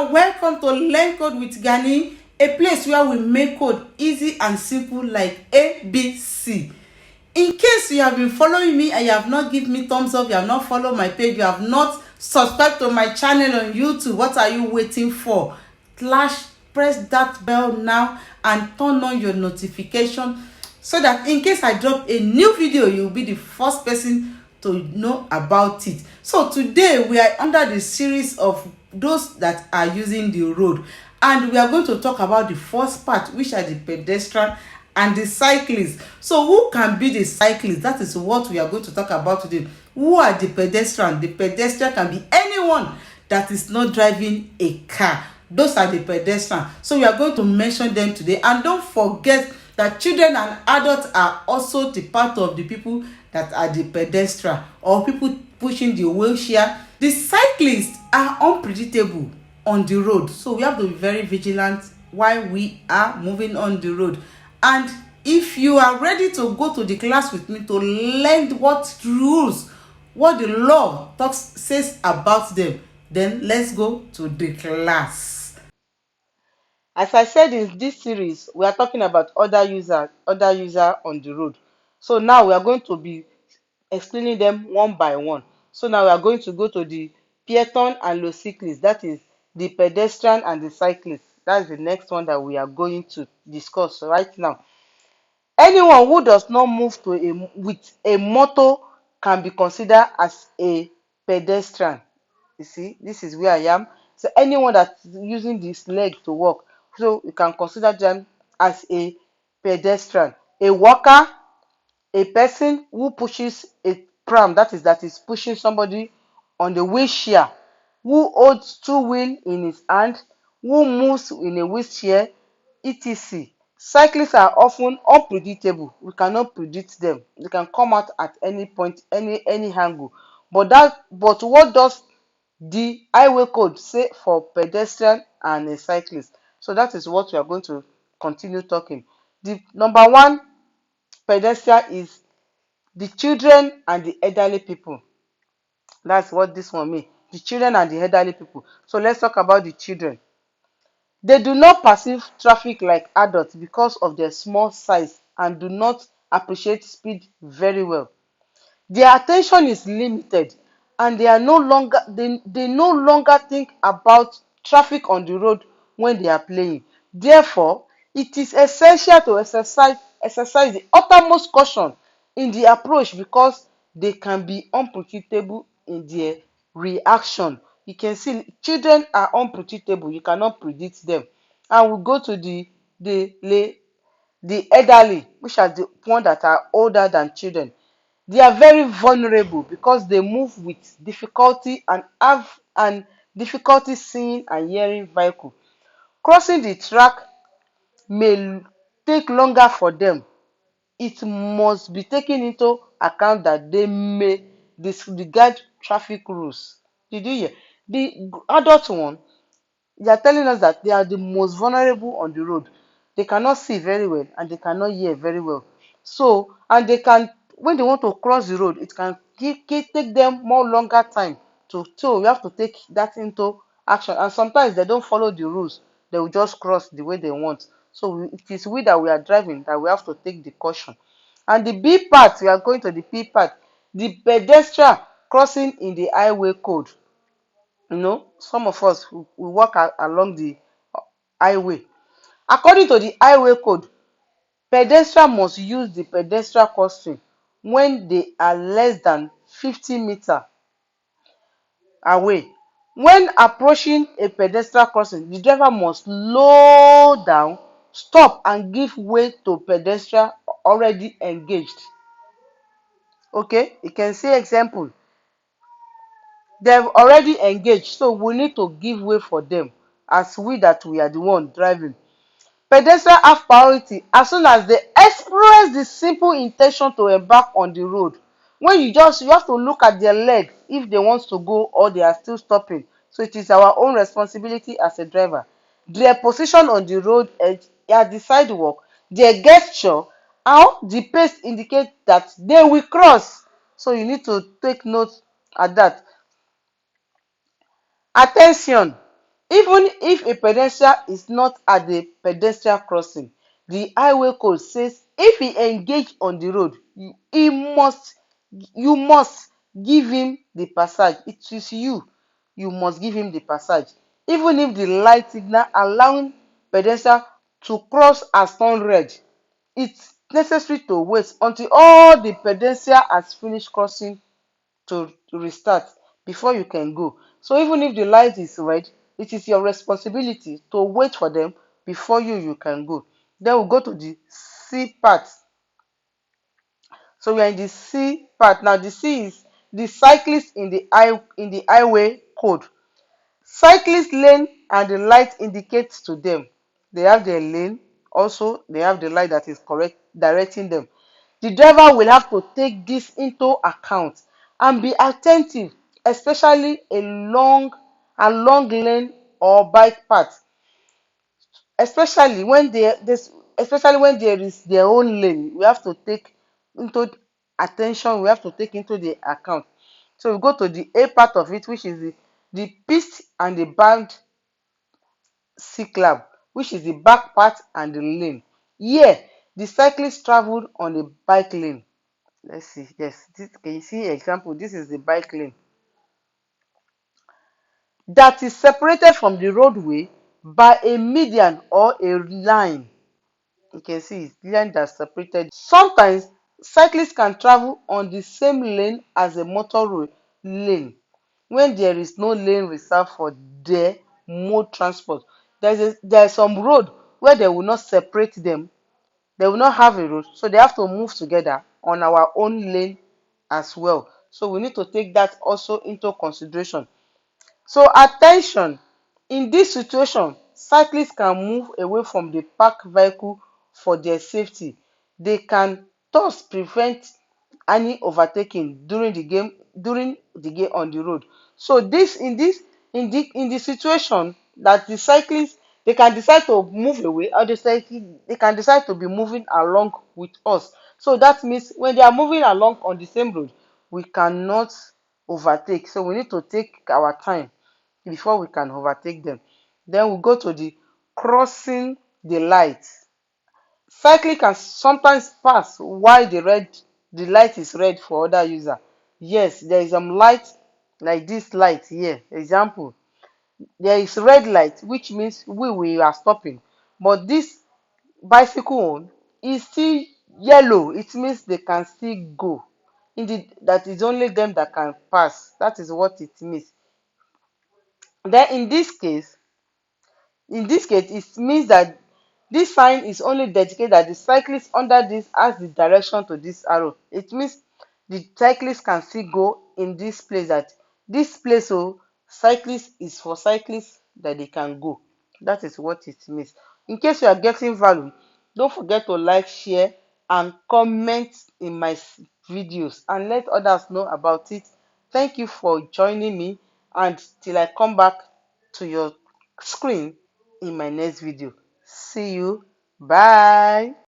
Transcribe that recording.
are welcome to Learn Code with Gani, a place where we make code easy and simple like ABC. In case you have been following me and you have not given me thumbs up, you have not followed my page, you have not subscribed to my channel on YouTube, what are you waiting for? Press that bell now and turn on your notification so that in case I drop a new video, you will be the first person to know about it. So today we are under the series of those that are using the road, and we are going to talk about the first part, which are the pedestrian and the cyclist. So who can be the cyclist? That is what we are going to talk about today. Who are the pedestrian? The pedestrian can be anyone that is not driving a car. Those are the pedestrian. So we are going to mention them today. And don't forget that children and adults are also the part of the people that are the pedestrian, or people pushing the wheelchair. The cyclists are unpredictable on the road, so we have to be very vigilant while we are moving on the road. And if you are ready to go to the class with me to learn what rules, what the law says about them, then let's go to the class. As I said, in this series we are talking about other user on the road. So now we are going to be explaining them one by one. So now we are going to go to the piéton and le cycliste. That is the pedestrian and the cyclist. That's the next one that we are going to discuss right now. Anyone who does not move with a motor can be considered as a pedestrian. You see, this is where I am. So anyone that's using this leg to walk, so you can consider them as a pedestrian. A walker, a person who pushes a pram, that is pushing somebody on the wheelchair, who holds two wheels in his hand, who moves in a wheelchair, etc. Cyclists are often unpredictable. We cannot predict them. They can come out at any point, any angle. But what does the highway code say for pedestrian and a cyclist? So that is what we are going to continue talking. The number one pedestrian is the children and the elderly people. That's what this one means. The children and the elderly people. So let's talk about the children. They do not perceive traffic like adults because of their small size and do not appreciate speed very well. Their attention is limited and they no longer think about traffic on the road when they are playing. Therefore, it is essential to exercise the uttermost caution in the approach because they can be unpredictable in their reaction. You can see children are unpredictable. You cannot predict them. And we go to the elderly, which are the ones that are older than children. They are very vulnerable because they move with difficulty and have difficulty seeing and hearing vehicle. Crossing the track may take longer for them. It must be taken into account that they may disregard traffic rules. Did you hear? The adult one, they are telling us that they are the most vulnerable on the road. They cannot see very well and they cannot hear very well. So, and they can, when they want to cross the road, it can take them more longer time so we have to take that into action. And sometimes they don't follow the rules. They will just cross the way they want. So it is we that we are driving that we have to take the caution. And the B part, we are going to the P part, the pedestrian crossing in the highway code. You know, some of us we walk along the highway. According to the highway code, pedestrian must use the pedestrian crossing when they are less than 50 meters away. When approaching a pedestrian crossing, the driver must slow down, stop, and give way to pedestrian already engaged. Okay, you can see example. They've already engaged, so we need to give way for them as we are the one driving. Pedestrians have priority as soon as they express the simple intention to embark on the road. When you have to look at their legs if they want to go or they are still stopping. So it is our own responsibility as a driver. Their position on the road edge, at the sidewalk, their gesture, how the pace indicate that they will cross. So you need to take note at that. Attention! Even if a pedestrian is not at the pedestrian crossing, the highway code says if he engage on the road, you must give him the passage. It is you must give him the passage. Even if the light signal allowing pedestrian to cross has turned red, it's necessary to wait until all the pedestrian has finished crossing to restart before you can go. So even if the light is red, it is your responsibility to wait for them before you can go. Then we'll go to the C part. So we are in the C part. Now the C is the cyclist in the highway code. Cyclist lane and the light indicates to them. They have their lane. Also, they have the light that is correct directing them. The driver will have to take this into account and be attentive, especially a long lane or bike path, especially when there is their own lane. We have to take into attention. We have to take into the account. So we go to the A part of it, which is the piste and the band cyclable, which is the back part and the lane. Here, the cyclist traveled on the bike lane. Let's see. Yes, can you see example? This is the bike lane that is separated from the roadway by a median or a line. You can see it's line that's separated. Sometimes cyclists can travel on the same lane as a lane when there is no lane reserved for their mode transport. There's some road where they will not separate them. They will not have a road, so they have to move together on our own lane as well. So we need to take that also into consideration. So attention, in this situation, cyclists can move away from the parked vehicle for their safety. They can thus prevent any overtaking during the game on the road. So in the situation that the cyclists, they can decide to move away, or they can decide to be moving along with us. So that means when they are moving along on the same road, we cannot overtake. So we need to take our time before we can overtake them. Then we go to the crossing the light. Cycling can sometimes pass while the light is red for other user. Yes, there is some light like this light here. Example, there is red light, which means we are stopping. But this bicycle one is still yellow. It means they can still go. That is only them that can pass. That is what it means. Then in this case, it means that this sign is only dedicated that the cyclist under this has the direction to this arrow. It means the cyclist can still go in this place, that this place, so cyclist is for cyclists that they can go. That is what it means. In case you are getting value, don't forget to like, share, and comment in my videos and let others know about it. Thank you for joining me, and till I come back to your screen in my next video. See you. Bye.